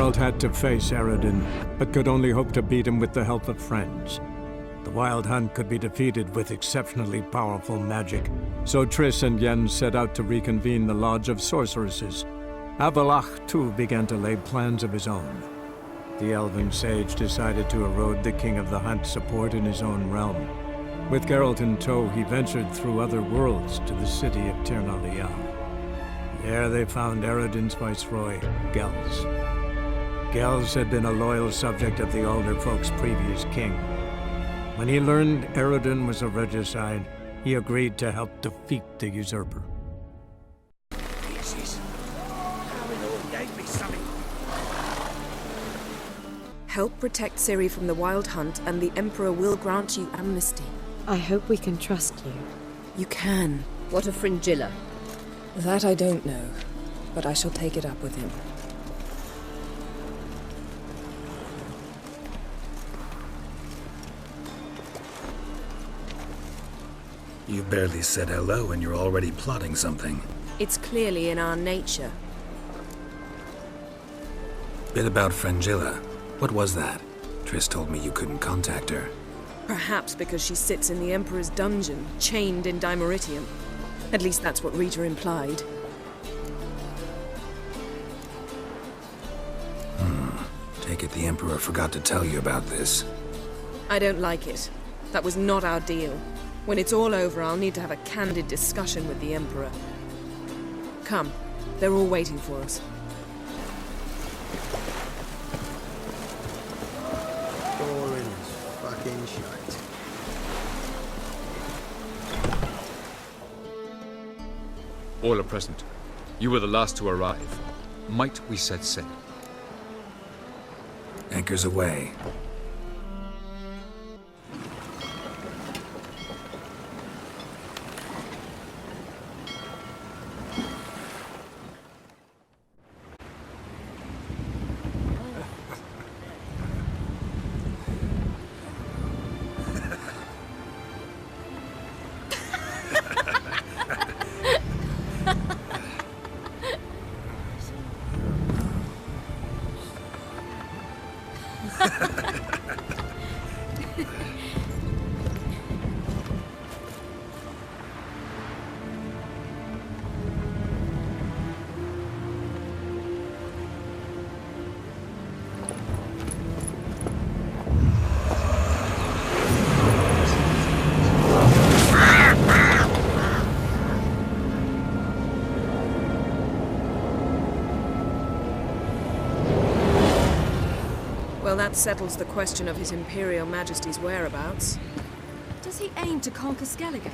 Geralt had to face Eredin, but could only hope to beat him with the help of friends. The Wild Hunt could be defeated with exceptionally powerful magic, so Triss and Yen set out to reconvene the Lodge of Sorceresses. Avalach, too, began to lay plans of his own. The elven sage decided to erode the King of the Hunt's support in his own realm. With Geralt in tow, he ventured through other worlds to the city of Tir na Lial. There they found Eredin's viceroy, Gels. Gels had been a loyal subject of the Alderfolk's previous king. When he learned Eredin was a regicide, he agreed to help defeat the usurper. Help protect Ciri from the Wild Hunt, and the Emperor will grant you amnesty. I hope we can trust you. You can. What of Fringilla? That I don't know, but I shall take it up with him. You barely said hello and you're already plotting something. It's clearly in our nature. Bit about Fringilla. What was that? Triss told me you couldn't contact her. Perhaps because she sits in the Emperor's dungeon, chained in Dimeritium. At least that's what Rita implied. Take it the Emperor forgot to tell you about this. I don't like it. That was not our deal. When it's all over, I'll need to have a candid discussion with the Emperor. Come. They're all waiting for us. Door is fucking shut. All are present. You were the last to arrive. Might we set sail? Anchors away. Well, that settles the question of His Imperial Majesty's whereabouts. Does he aim to conquer Skellige?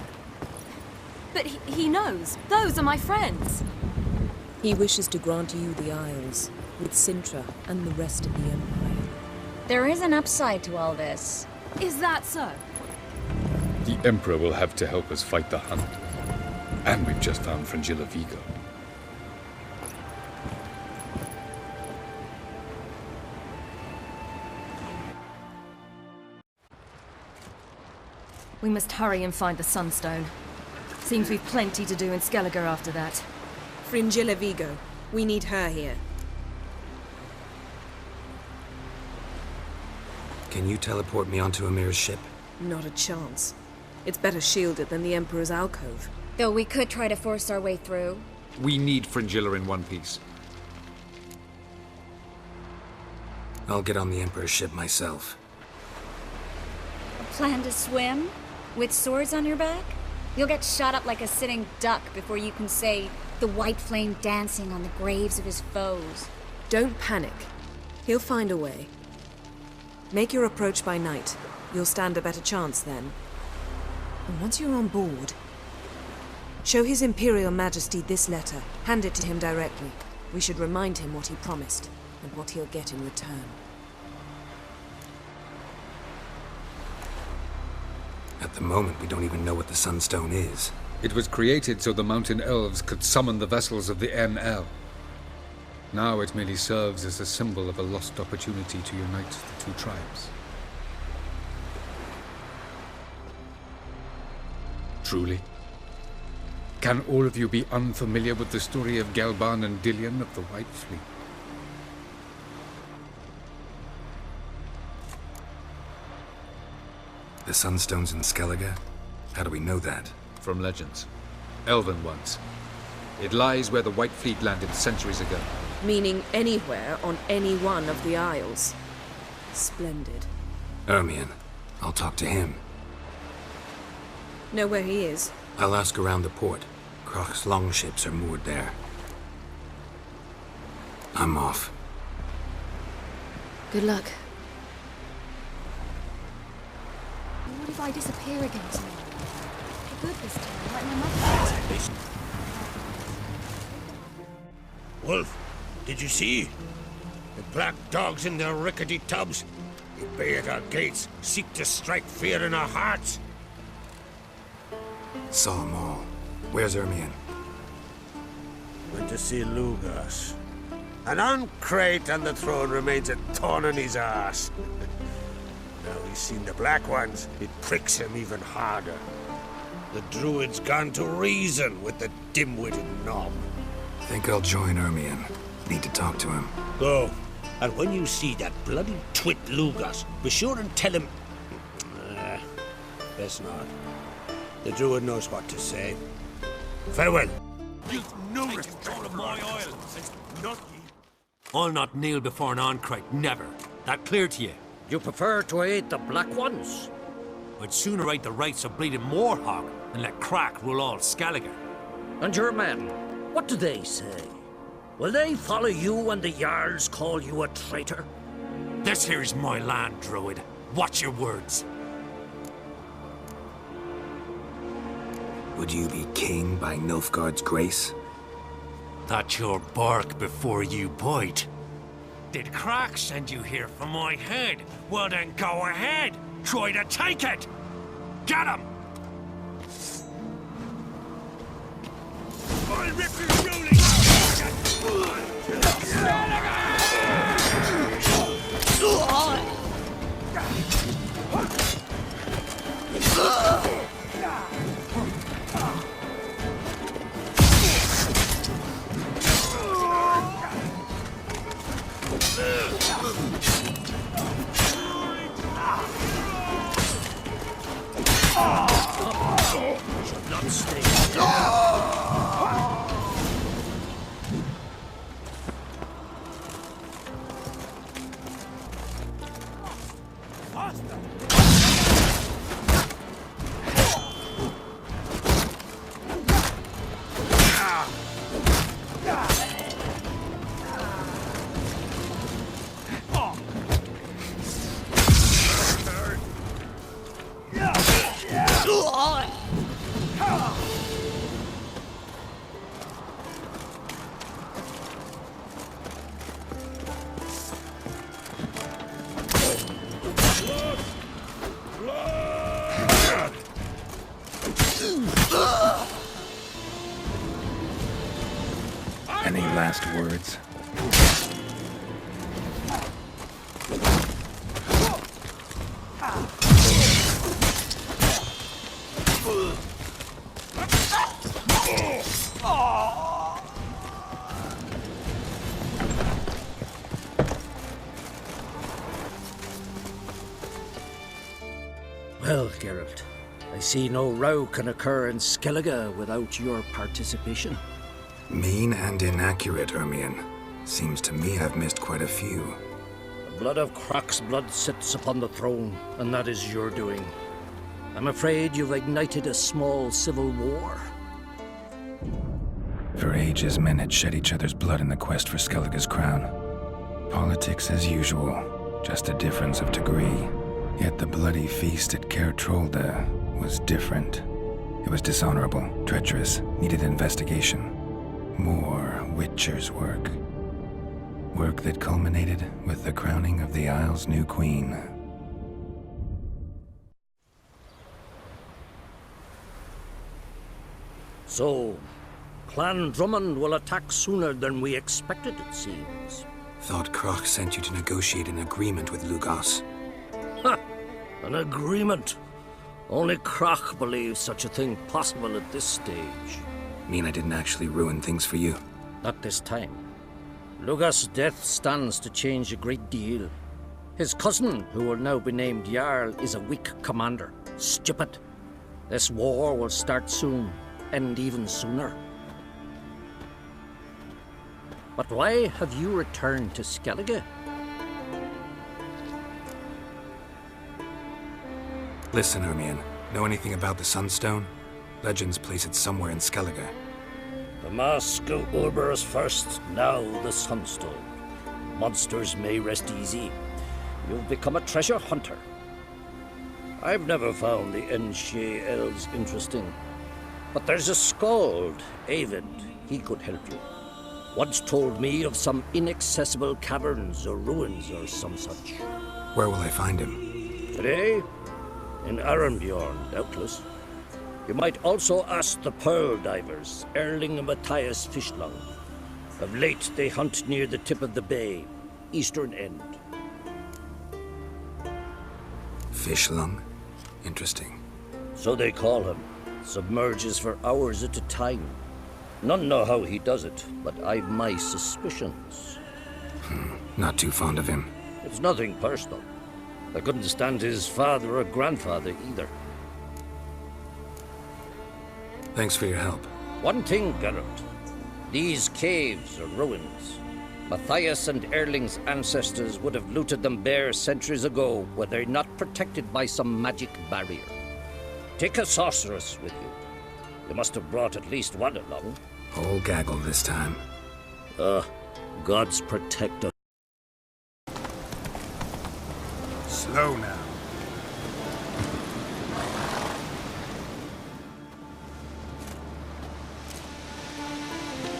But he knows. Those are my friends. He wishes to grant you the Isles, with Sintra and the rest of the Empire. There is an upside to all this. Is that so? The Emperor will have to help us fight the Hunt. And we've just found Fringilla Vigo. We must hurry and find the Sunstone. Seems we've plenty to do in Skellige after that. Fringilla Vigo. We need her here. Can you teleport me onto Amir's ship? Not a chance. It's better shielded than the Emperor's alcove. Though we could try to force our way through. We need Fringilla in one piece. I'll get on the Emperor's ship myself. Plan to swim? With swords on your back? You'll get shot up like a sitting duck before you can say the white flame dancing on the graves of his foes. Don't panic. He'll find a way. Make your approach by night. You'll stand a better chance then. And once you're on board, show His Imperial Majesty this letter. Hand it to him directly. We should remind him what he promised, and what he'll get in return. At the moment, we don't even know what the Sunstone is. It was created so the Mountain Elves could summon the vessels of the ML. Now it merely serves as a symbol of a lost opportunity to unite the two tribes. Truly? Can all of you be unfamiliar with the story of Galban and Dillion of the White Fleet? The Sunstone's in Skellige? How do we know that? From legends. Elven ones. It lies where the White Fleet landed centuries ago. Meaning anywhere on any one of the Isles. Splendid. Ermion. I'll talk to him. Know where he is? I'll ask around the port. Croc's longships are moored there. I'm off. Good luck. What if I disappear again tomorrow? For good this time, like my mother did. Wolf, did you see? The black dogs in their rickety tubs. They bay at our gates, seek to strike fear in our hearts. Saw 'em all. Where's Ermion? Went to see Lugas. And on Crate on the throne remains a thorn in his ass. Now he's seen the Black Ones, it pricks him even harder. The Druid's gone to reason with the dim-witted knob. Think I'll join Ermion. Need to talk to him. Go. And when you see that bloody twit Lugas, be sure and tell him... best not. The Druid knows what to say. Farewell. You've no control of my oil. It's not ye. I'll not kneel before an Oncrite, never. That clear to you? You prefer to aid the Black Ones? I'd sooner aid the rights of bleeding Moorhog than let Crack rule all Skellige. And your men, what do they say? Will they follow you when the Jarls call you a traitor? This here's my land, Druid. Watch your words. Would you be king by Nilfgaard's grace? That's your bark before you bite. Did Crack send you here for my head? Well then go ahead. Try to take it. Get him! I'll rip your rolling! Should not stay. Any last words? Well, Geralt, I see no row can occur in Skellige without your participation. Mean and inaccurate, Ermion. Seems to me I've missed quite a few. The blood of Croc's blood sits upon the throne, and that is your doing. I'm afraid you've ignited a small civil war. For ages, men had shed each other's blood in the quest for Skellige's crown. Politics as usual, just a difference of degree. Yet the bloody feast at Caer Trolda was different. It was dishonorable, treacherous, needed investigation. More Witcher's work. Work that culminated with the crowning of the Isle's new queen. So, Clan Drummond will attack sooner than we expected, it seems. Thought Croc sent you to negotiate an agreement with Lugas. Ha! An agreement? Only Croc believes such a thing possible at this stage. Mean I didn't actually ruin things for you? Not this time. Lugas' death stands to change a great deal. His cousin, who will now be named Jarl, is a weak commander. Stupid. This war will start soon, end even sooner. But why have you returned to Skellige? Listen, Ermion. Know anything about the Sunstone? Legends place it somewhere in Skellige. The mask of Urber's first, now the Sunstone. Monsters may rest easy. You've become a treasure hunter. I've never found the Enshe elves interesting. But there's a skald, Eyvind. He could help you. Once told me of some inaccessible caverns or ruins or some such. Where will I find him? Today? In Arenbjorn, doubtless. You might also ask the Pearl Divers, Erling and Matthias Fishlung. Of late, they hunt near the tip of the bay, eastern end. Fishlung? Interesting. So they call him. Submerges for hours at a time. None know how he does it, but I've my suspicions. Not too fond of him. It's nothing personal. I couldn't stand his father or grandfather either. Thanks for your help. One thing, Geralt. These caves are ruins. Matthias and Erling's ancestors would have looted them bare centuries ago were they not protected by some magic barrier. Take a sorceress with you. You must have brought at least one along. Whole gaggle this time. Gods protect us. Slow now.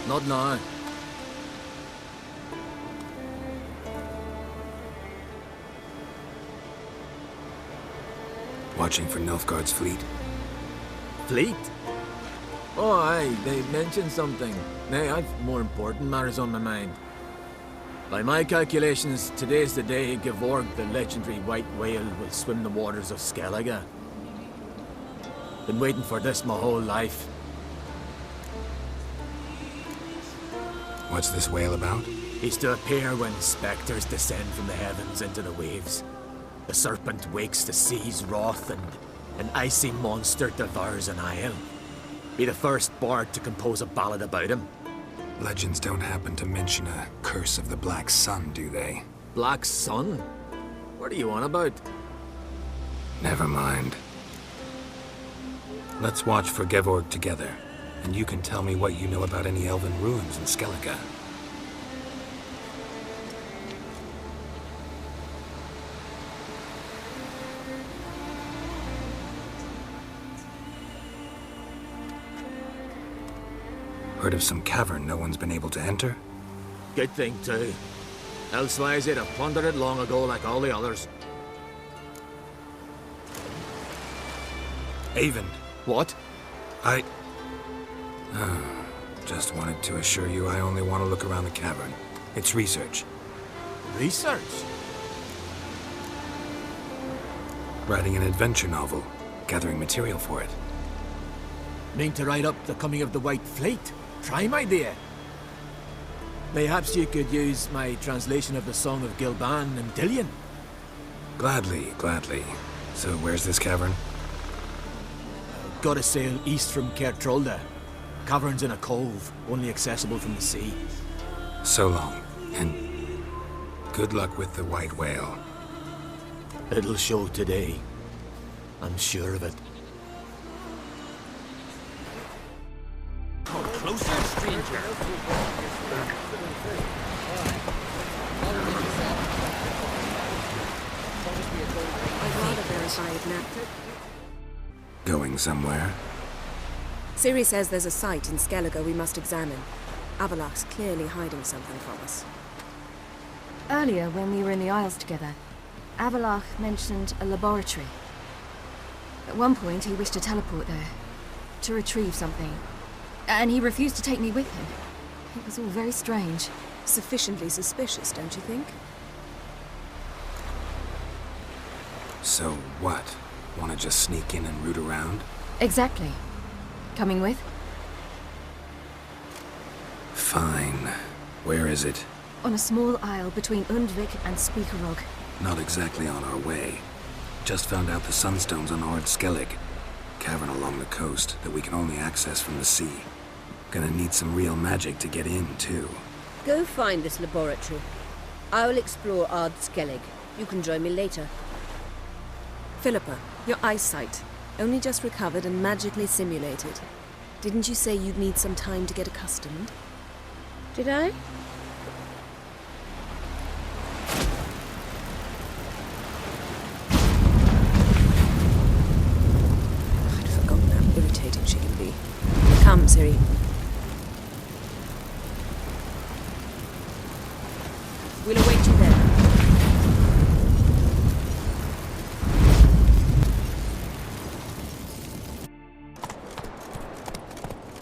Not now. Watching for Nilfgaard's fleet. Fleet? Oh, aye, they mentioned something. Nay, I've more important matters on my mind. By my calculations, today's the day Gevorg, the legendary white whale, will swim the waters of Skellige. Been waiting for this my whole life. What's this whale about? He's to appear when spectres descend from the heavens into the waves. The serpent wakes the sea's wrath and an icy monster devours an isle. Be the first bard to compose a ballad about him. Legends don't happen to mention a curse of the Black Sun, do they? Black Sun? What are you on about? Never mind. Let's watch for Gevorg together, and you can tell me what you know about any elven ruins in Skellige. Heard of some cavern no one's been able to enter? Good thing, too. Elsewise, they'd have plundered it long ago like all the others. Eyvind. What? Just wanted to assure you I only want to look around the cavern. It's research. Research? Writing an adventure novel. Gathering material for it. Mean to write up the coming of the White Fleet? Prime idea. Mayhaps you could use my translation of the Song of Gilban and Dillion. Gladly, gladly. So where's this cavern? Gotta sail east from Kertrolda. Cavern's in a cove, only accessible from the sea. So long, and good luck with the white whale. It'll show today. I'm sure of it. Come closer, stranger. I'd rather verify it now. Going somewhere? Ciri says there's a site in Skellige we must examine. Avalach's clearly hiding something from us. Earlier, when we were in the Isles together, Avalach mentioned a laboratory. At one point, he wished to teleport there, to retrieve something. And he refused to take me with him. It was all very strange. Sufficiently suspicious, don't you think? So what? Want to just sneak in and root around? Exactly. Coming with? Fine. Where is it? On a small isle between Undvik and Speakerog. Not exactly on our way. Just found out the sunstone's on Ord Skellig, cavern along the coast that we can only access from the sea. Gonna need some real magic to get in, too. Go find this laboratory. I'll explore Ard Skellig. You can join me later. Philippa, your eyesight. Only just recovered and magically simulated. Didn't you say you'd need some time to get accustomed? Did I? I'd forgotten how irritating she can be. Come, Ciri. We'll await you there.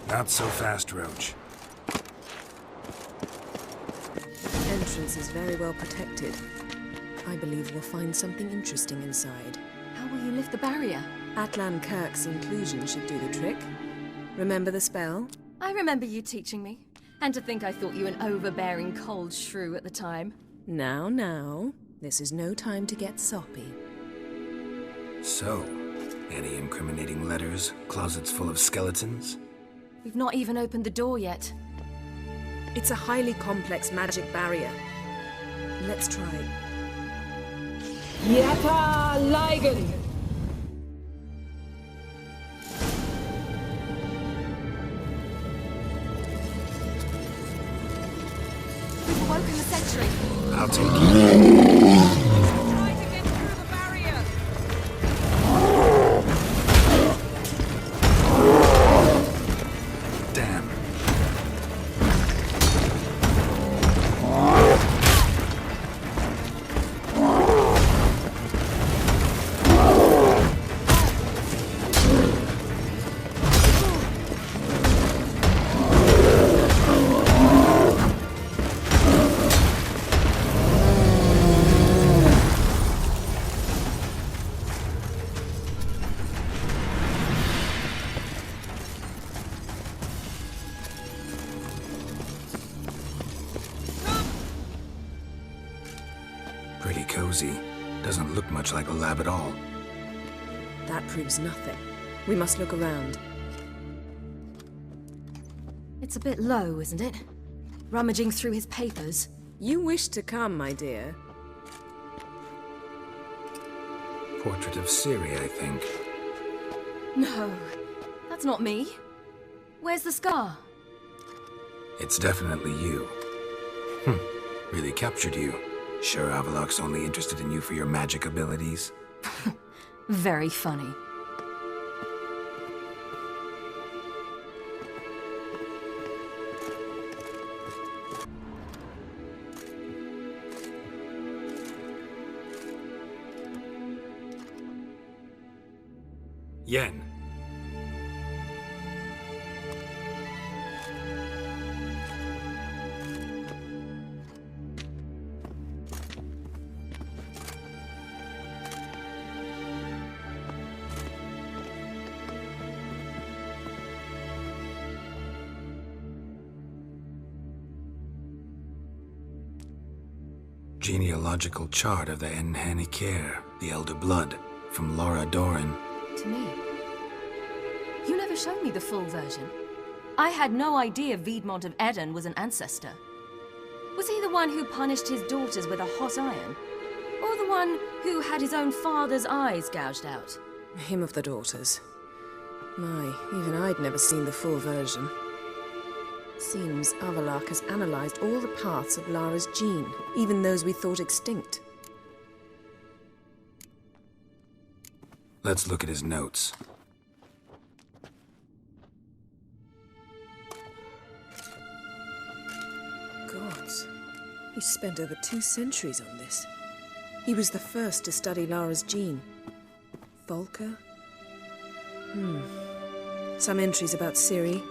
Not so fast, Roach. The entrance is very well protected. I believe we'll find something interesting inside. How will you lift the barrier? Atlan Kirk's inclusion should do the trick. Remember the spell? I remember you teaching me. And to think I thought you an overbearing cold shrew at the time. Now. This is no time to get soppy. So, any incriminating letters? Closets full of skeletons? We've not even opened the door yet. It's a highly complex magic barrier. Let's try. Yeta Ligen! We've awoken the sentry. I'll take it. Try to get through the barrier! Damn. Pretty cozy. Doesn't look much like a lab at all. That proves nothing. We must look around. It's a bit low, isn't it? Rummaging through his papers. You wish to come, my dear. Portrait of Ciri, I think. No, that's not me. Where's the scar? It's definitely you. Really captured you. Sure Avalok's only interested in you for your magic abilities? Very funny. Yen. Genealogical chart of the Enhanikir, the Elder Blood, from Laura Doran. To me. You never showed me the full version. I had no idea Viedmont of Eden was an ancestor. Was he the one who punished his daughters with a hot iron? Or the one who had his own father's eyes gouged out? Him of the daughters. My, even I'd never seen the full version. Seems Avalok has analyzed all the parts of Lara's gene, even those we thought extinct. Let's look at his notes. Gods. He spent over 2 centuries on this. He was the first to study Lara's gene. Volker? Some entries about Ciri.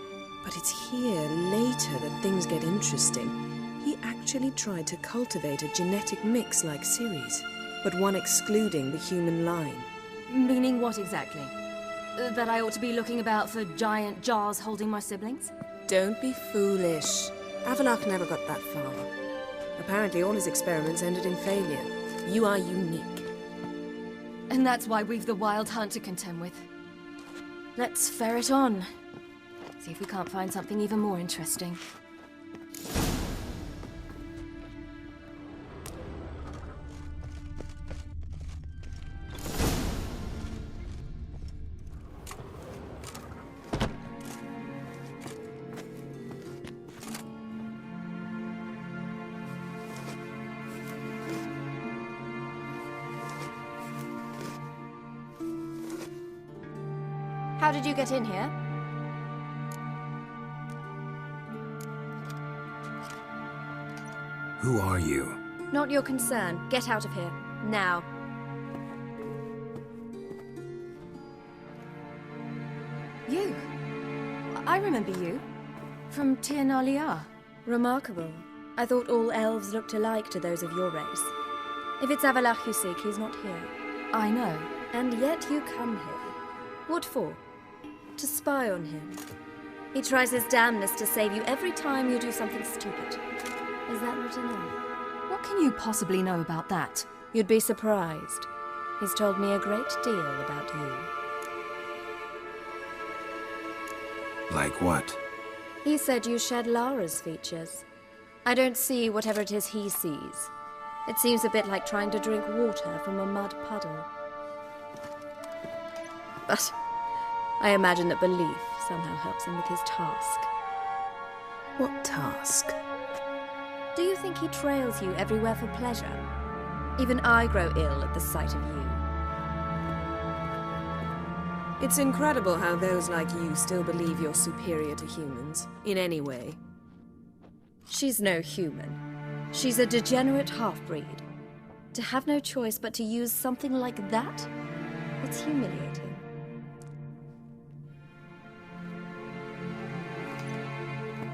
But it's here, later, that things get interesting. He actually tried to cultivate a genetic mix like Ciri's, but one excluding the human line. Meaning what exactly? That I ought to be looking about for giant jars holding my siblings? Don't be foolish. Avalok never got that far. Apparently all his experiments ended in failure. You are unique. And that's why we've the Wild Hunt to contend with. Let's ferret on. See if we can't find something even more interesting. How did you get in here? Who are you? Not your concern. Get out of here. Now. You. I remember you. From Tir Nalia. Remarkable. I thought all elves looked alike to those of your race. If it's Avalach you seek, he's not here. I know. And yet you come here. What for? To spy on him. He tries his damnedest to save you every time you do something stupid. Is that not enough? What can you possibly know about that? You'd be surprised. He's told me a great deal about you. Like what? He said you shared Lara's features. I don't see whatever it is he sees. It seems a bit like trying to drink water from a mud puddle. But I imagine that belief somehow helps him with his task. What task? Do you think he trails you everywhere for pleasure? Even I grow ill at the sight of you. It's incredible how those like you still believe you're superior to humans, in any way. She's no human. She's a degenerate half-breed. To have no choice but to use something like that? It's humiliating.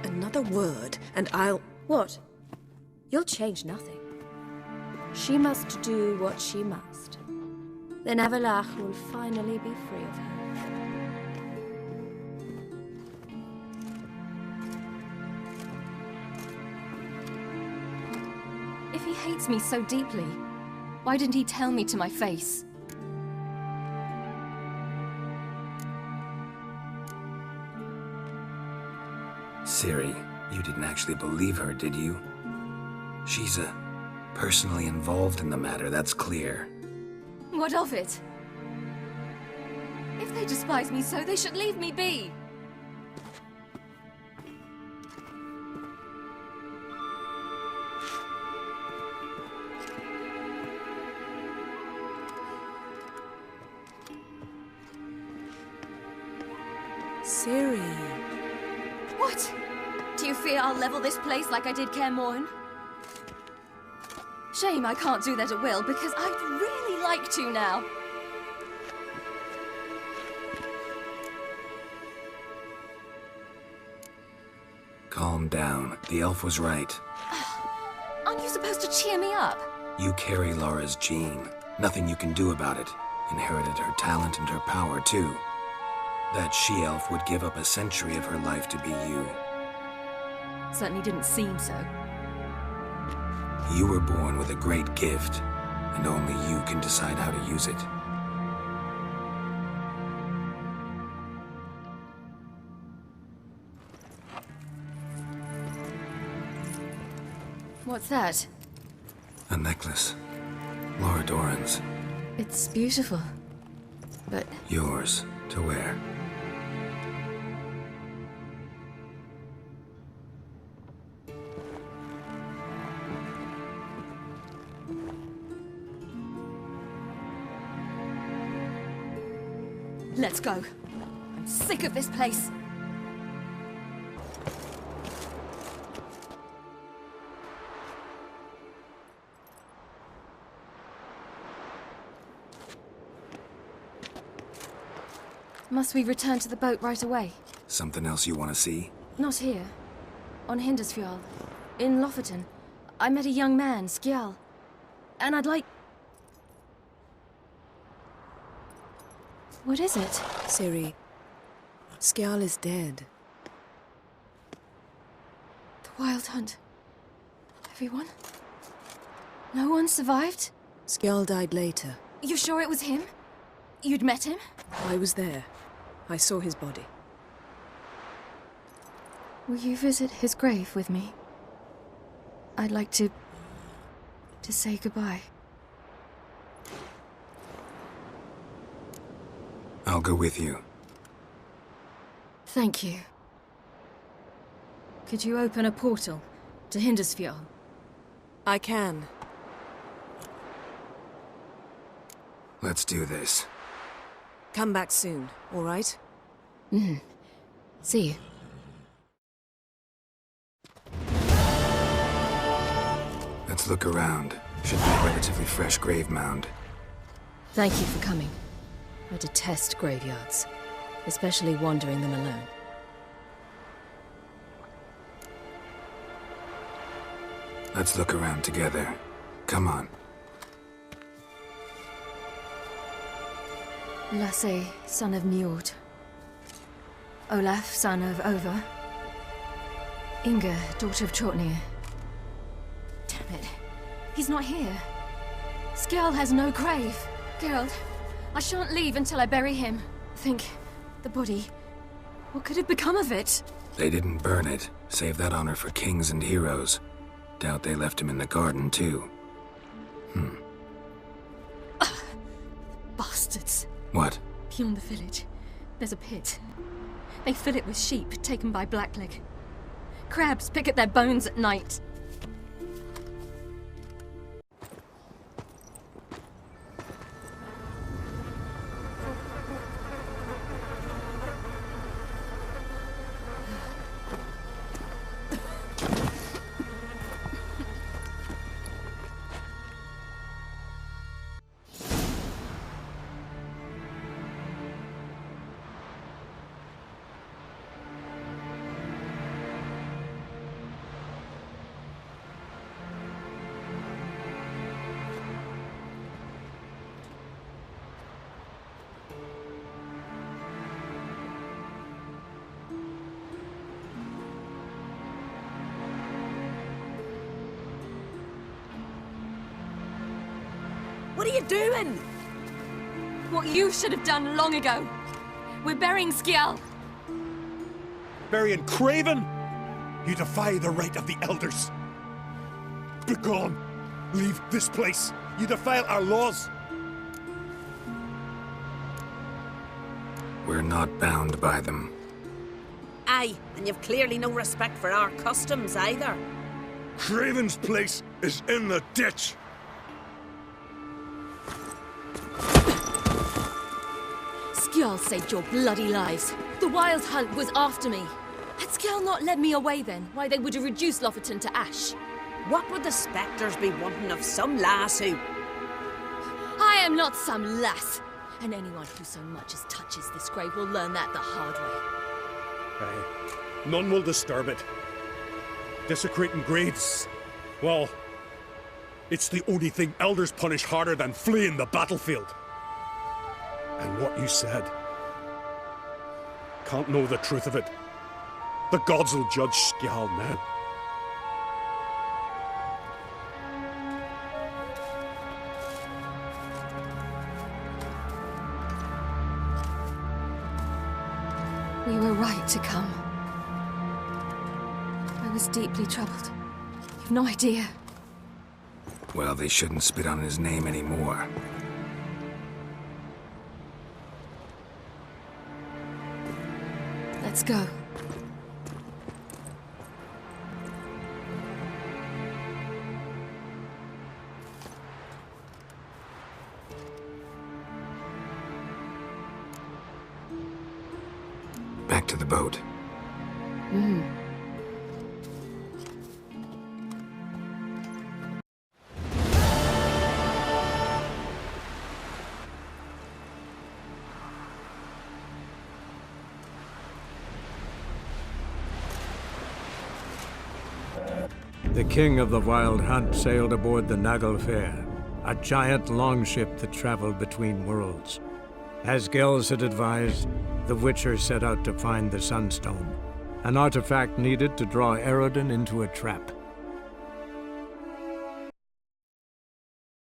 Another word, and I'll... What? You'll change nothing. She must do what she must. Then Avalach will finally be free of her. If he hates me so deeply, why didn't he tell me to my face? Ciri, you didn't actually believe her, did you? She's personally involved in the matter, that's clear. What of it? If they despise me so, they should leave me be. Ciri. What? Do you fear I'll level this place like I did Kaer Morhen? Shame I can't do that at will, because I'd really like to now. Calm down. The elf was right. Aren't you supposed to cheer me up? You carry Lara's gene. Nothing you can do about it. Inherited her talent and her power, too. That she-elf would give up a century of her life to be you. Certainly didn't seem so. You were born with a great gift, and only you can decide how to use it. What's that? A necklace. Lara Doran's. It's beautiful, but... Yours to wear. Let's go. I'm sick of this place. Must we return to the boat right away? Something else you want to see? Not here. On Hindersfjall. In Lofoten. I met a young man, Skjal. And I'd like... What is it? Ciri, Skjal is dead. The Wild Hunt. Everyone? No one survived? Skjall died later. You sure it was him? You'd met him? I was there. I saw his body. Will you visit his grave with me? I'd like to say goodbye. I'll go with you. Thank you. Could you open a portal to Hindersfjall? I can. Let's do this. Come back soon, all right? See you. Let's look around. Should be a relatively fresh grave mound. Thank you for coming. I detest graveyards, especially wandering them alone. Let's look around together. Come on. Lasse, son of Njord. Olaf, son of Over. Inga, daughter of Trotnir. Damn it. He's not here. Skjall has no grave. Geralt, I shan't leave until I bury him. Think, the body. What could have become of it? They didn't burn it. Save that honor for kings and heroes. Doubt they left him in the garden, too. Bastards. What? Beyond the village, there's a pit. They fill it with sheep taken by Blackleg. Crabs pick at their bones at night. What are you doing? What you should have done long ago. We're burying Skjall. Burying Craven? You defy the right of the elders. Begone! Leave this place. You defile our laws. We're not bound by them. Aye, and you've clearly no respect for our customs either. Craven's place is in the ditch. Skjall saved your bloody lives. The Wild Hunt was after me. Had Skjall not led me away then, why they would have reduced Lofoten to ash. What would the spectres be wanting of some lass who... I am not some lass. And anyone who so much as touches this grave will learn that the hard way. Aye. None will disturb it. Desecrating graves, well, it's the only thing elders punish harder than fleeing the battlefield. And what you said, can't know the truth of it. The gods will judge Skjall now. We were right to come. I was deeply troubled. You've no idea. Well, they shouldn't spit on his name anymore. Let's go. Back to the boat. The king of the Wild Hunt sailed aboard the Naglfar, a giant longship that traveled between worlds. As Gels had advised, the Witcher set out to find the Sunstone, an artifact needed to draw Eredin into a trap.